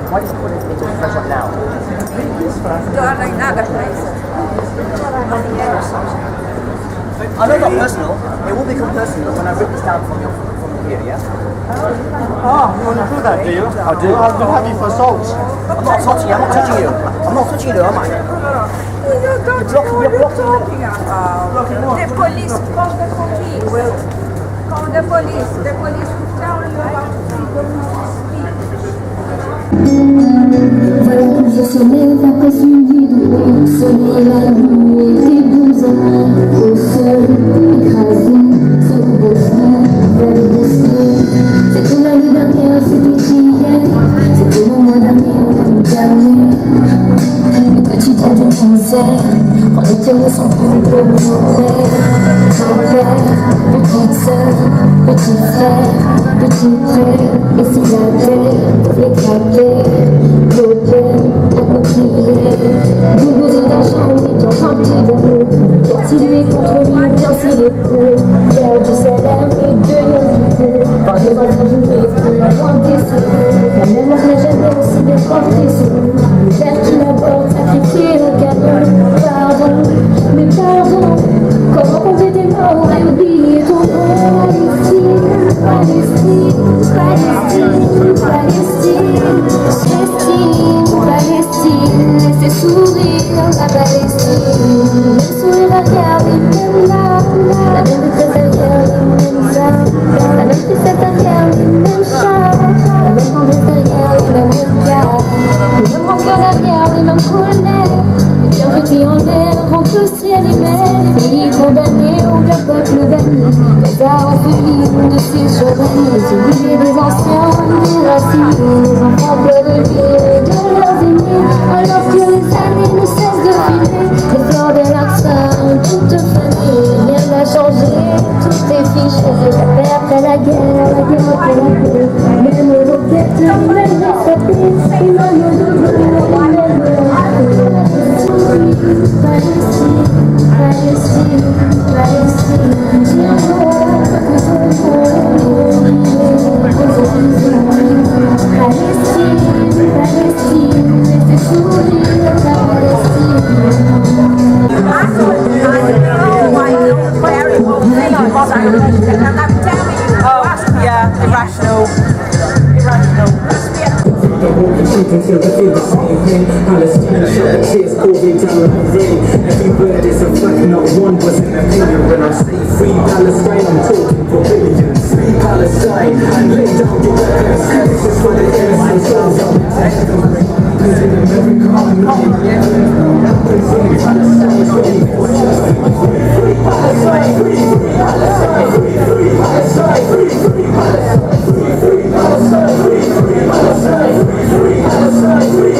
Why does he put it into the restaurant now? I know not personal. It will become personal when I rip this down from here, yeah? Oh, you want to do that, do you? I do. I'll be happy for assault. I'm not assaulting you, I'm not touching you. I'm not touching you, am I? You don't know what you're talking about. The police, call the police. Call the police. The police will tell you about freedom of speech. Voilà, je sonnais après suivi de bruit, sonnait la nuit et des bousins, au sol, écrasé, sur vos frères, vers le destin. C'est pour l'année dernière, c'était hier, c'est pour le mois dernier, l'année dernière. Le quotidien des concerts, on était sans pour mon père, petite sœur, petit frère, petit frère, et c'est la terre, les cratères. La coquillère, boubou dans la chambre étant rempli d'amour. Continuer contre lui, bien c'est les coups. L'air du salaire et de l'honnêteté. Par les voisins joués, pour la moindre des secours. La mémoire n'a jamais aussi bien porté sur nous. Vers qui la porte, sacrifier le canon. Pardon, mais pardon. Comment compter des morts et oublier ton nom? Palestine, Palestine, Palestine, Palestine. Palestine, laissez sourire la Palestine. Même sourire à regarder, même là, la même détresse derrière, les mêmes âmes. La même tristesse derrière, les mêmes chats. La même tendresse derrière, les mêmes regards. Les mêmes rancœurs derrière, les mêmes colères. Les bienfaits en l'air, rentrent au ciel et mer. Pays condamnés, aucun peuple banni. Les orphelines de ces journées. Les oubliés des anciens, les racines. Les enfants pleurent de leurs aînés. Alors que les années ne cessent de filer. Les fleurs de l'Aqsa ont toutes fanées. Rien n'a changé, tout est fiché. La paix après la guerre après la paix. Même aux roquettes, même les sapés. Et même aux doubles, même Palestine, Palestine, Palestine. Jinjuu, Palestine, Palestine, laissez sourire la Palestine. Yeah, irrational. Children feel the same pain. Palestine shot the tears pouring down like rain. Every word is a fact, not one was an opinion. When I say free Palestine, I'm talking for billions. Free Palestine and lay down your weapons. This is for the innocent souls of the because in America I'm not free Palestine is ready for free Palestine, free Palestine, free Palestine, free Palestine, free Palestine, free Palestine, free Palestine, free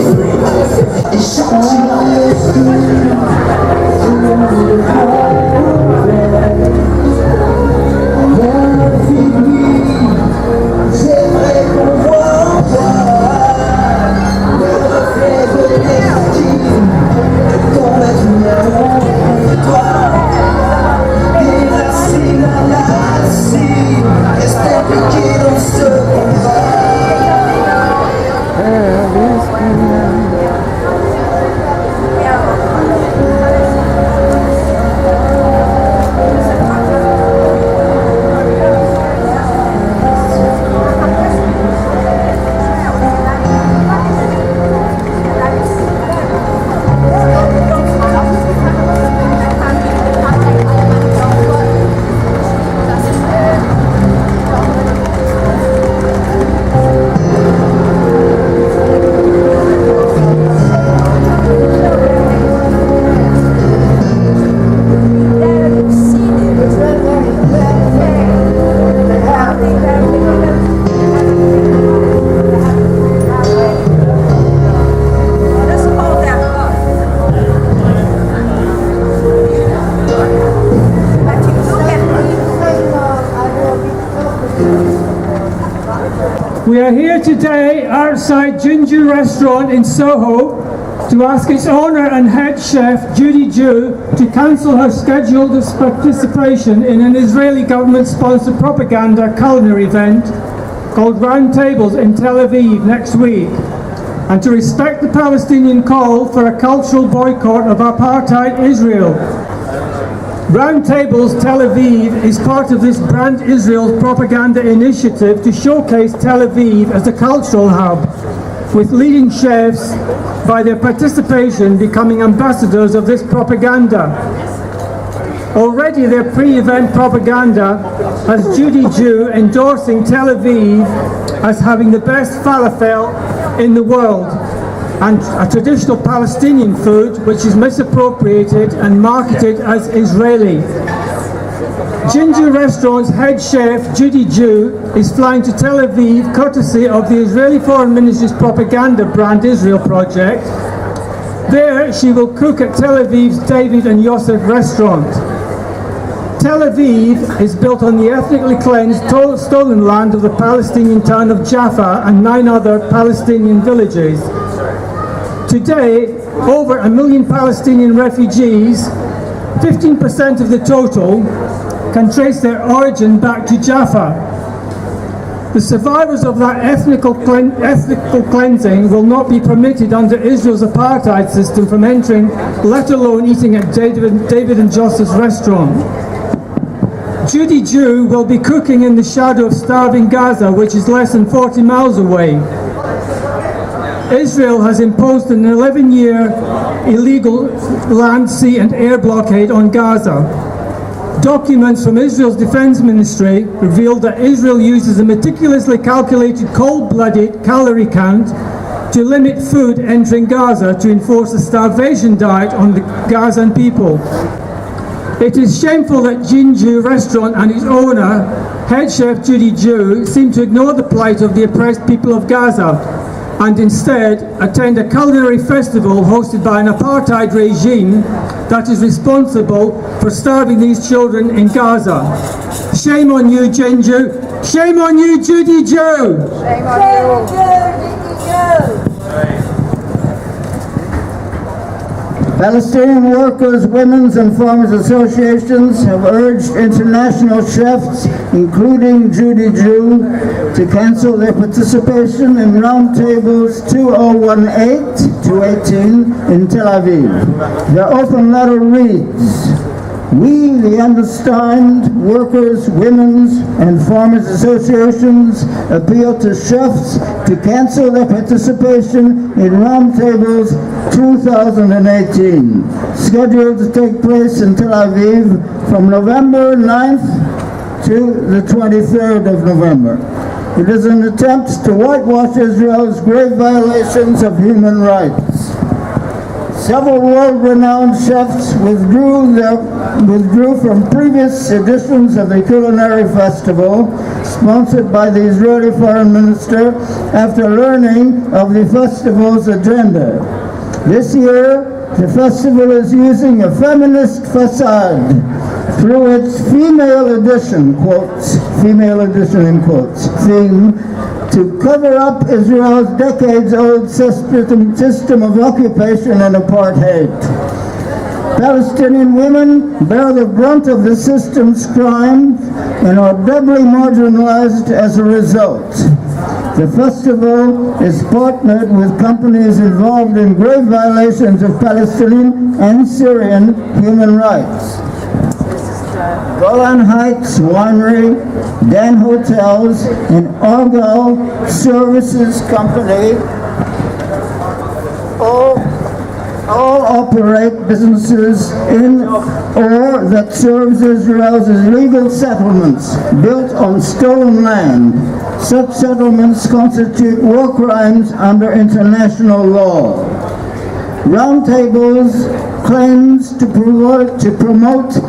We are here today, our outside Jinjuu restaurant in Soho to ask its owner and head chef, Judy Joo, to cancel her scheduled participation in an Israeli government-sponsored propaganda culinary event called Round Tables in Tel Aviv next week, and to respect the Palestinian call for a cultural boycott of apartheid Israel. Round Tables Tel Aviv is part of this Brand Israel propaganda initiative to showcase Tel Aviv as a cultural hub, with leading chefs, by their participation, becoming ambassadors of this propaganda. Already their pre-event propaganda has Judy Joo endorsing Tel Aviv as having the best falafel in the world, and a traditional Palestinian food which is misappropriated and marketed as Israeli. Jinjuu restaurant's head chef, Judy Joo, is flying to Tel Aviv courtesy of the Israeli Foreign Ministry's propaganda Brand Israel project. There she will cook at Tel Aviv's David and Yosef restaurant. Tel Aviv is built on the ethnically cleansed stolen land of the Palestinian town of Jaffa and 9 other Palestinian villages. Today, over 1 million Palestinian refugees, 15% of the total, can trace their origin back to Jaffa. The survivors of that ethnical cleansing will not be permitted under Israel's apartheid system from entering, let alone eating at David and Joseph's restaurant. Judy Joo will be cooking in the shadow of starving Gaza, which is less than 40 miles away. Israel has imposed an 11-year illegal land, sea and air blockade on Gaza. Documents from Israel's Defense Ministry revealed that Israel uses a meticulously calculated cold-blooded calorie count to limit food entering Gaza to enforce a starvation diet on the Gazan people. It is shameful that Jinjuu restaurant and its owner, head chef Judy Joo, seem to ignore the plight of the oppressed people of Gaza and instead attend a culinary festival hosted by an apartheid regime that is responsible for starving these children in Gaza. Shame on you, Jinjuu. Shame on you, Judy Joo. Shame on you, Judy Joo. Palestinian workers, women's and farmers associations have urged international chefs, including Judy Joo, to cancel their participation in roundtables 2018-18 in Tel Aviv. Their open letter reads, "We, the undersigned workers, women's and farmers associations, appeal to chefs to cancel their participation in roundtables 2018, scheduled to take place in Tel Aviv from November 9th to the 23rd of November. It is an attempt to whitewash Israel's grave violations of human rights." Several world-renowned chefs withdrew from previous editions of the culinary festival, sponsored by the Israeli foreign minister, after learning of the festival's agenda. This year, the festival is using a feminist facade through its female edition, in quotes, theme, to cover up Israel's decades-old system of occupation and apartheid. Palestinian women bear the brunt of the system's crimes and are doubly marginalized as a result. The festival is partnered with companies involved in grave violations of Palestinian and Syrian human rights. Golan Heights Winery, Dan Hotels, and Argyle Services Company all operate businesses in or that serves Israel's illegal settlements built on stolen land. Such settlements constitute war crimes under international law. Roundtables claims to promote,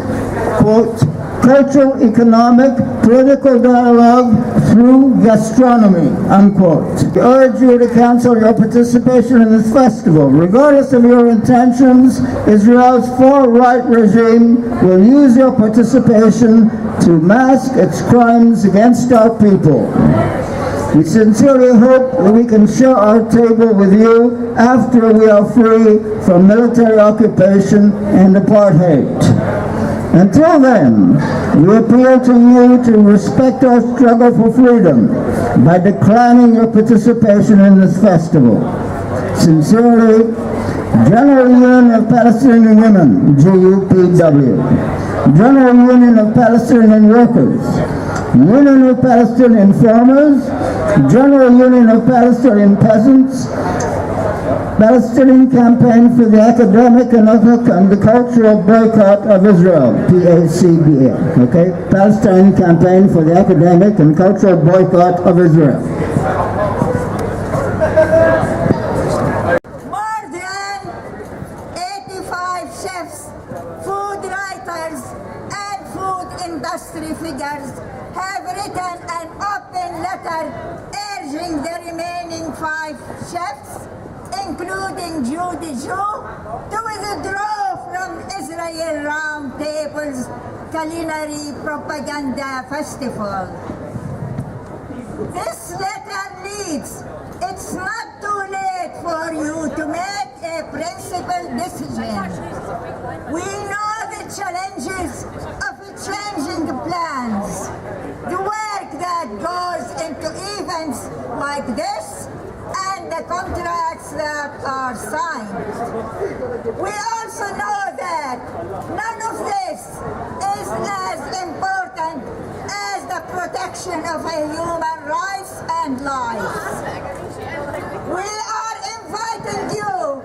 quote, cultural, economic, political dialogue through gastronomy, unquote. I urge you to cancel your participation in this festival. Regardless of your intentions, Israel's far-right regime will use your participation to mask its crimes against our people. We sincerely hope that we can share our table with you after we are free from military occupation and apartheid. Until then, we appeal to you to respect our struggle for freedom by declining your participation in this festival. Sincerely, General Union of Palestinian Women, GUPW, General Union of Palestinian Workers, Union of Palestinian Farmers, General Union of Palestinian Peasants, Palestinian Campaign for the Academic and the Cultural Boycott of Israel, PACBA, okay? Palestinian Campaign for the Academic and Cultural Boycott of Israel. More than 85 chefs, food writers, and food industry figures have written an open letter urging the remaining 5 chefs, including Judy Joo, to withdraw from Israel Round Table's Culinary Propaganda Festival. This letter reads, "It's not too late for you to make a principled decision. We know the challenges of changing plans, the work that goes into events like this, and the contracts that are signed. We also know that none of this is as important as the protection of human rights and lives. We are inviting you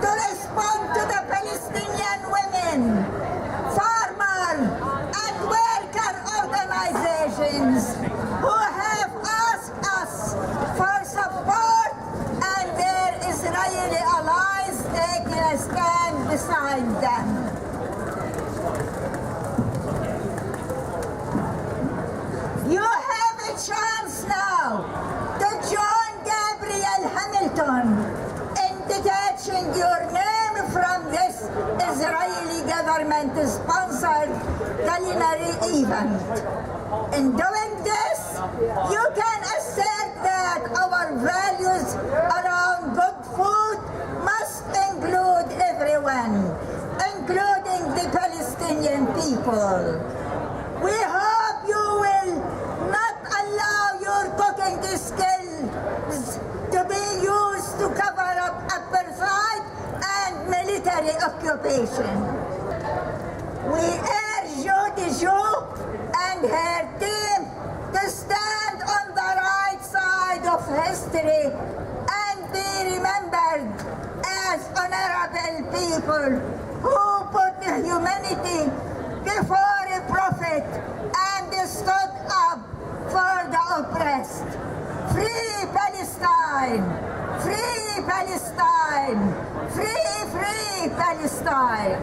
to respond to the Palestinian women, farmer and worker organizations who have asked us for support, and their Israeli allies taking a stand beside them. You have a chance now to join Gabriel Hamilton in detaching your name from this Israeli government-sponsored culinary event. In doing this, you can assert that our values around good food must include everyone, including the Palestinian people. We hope you will not allow your cooking skills to be used to cover up apartheid and military occupation. We urge Judy Joo and her team to stand on the right side of history and be remembered as honorable people who put humanity before profit and stood up for the oppressed. Free Palestine! Free Palestine! Free Palestine!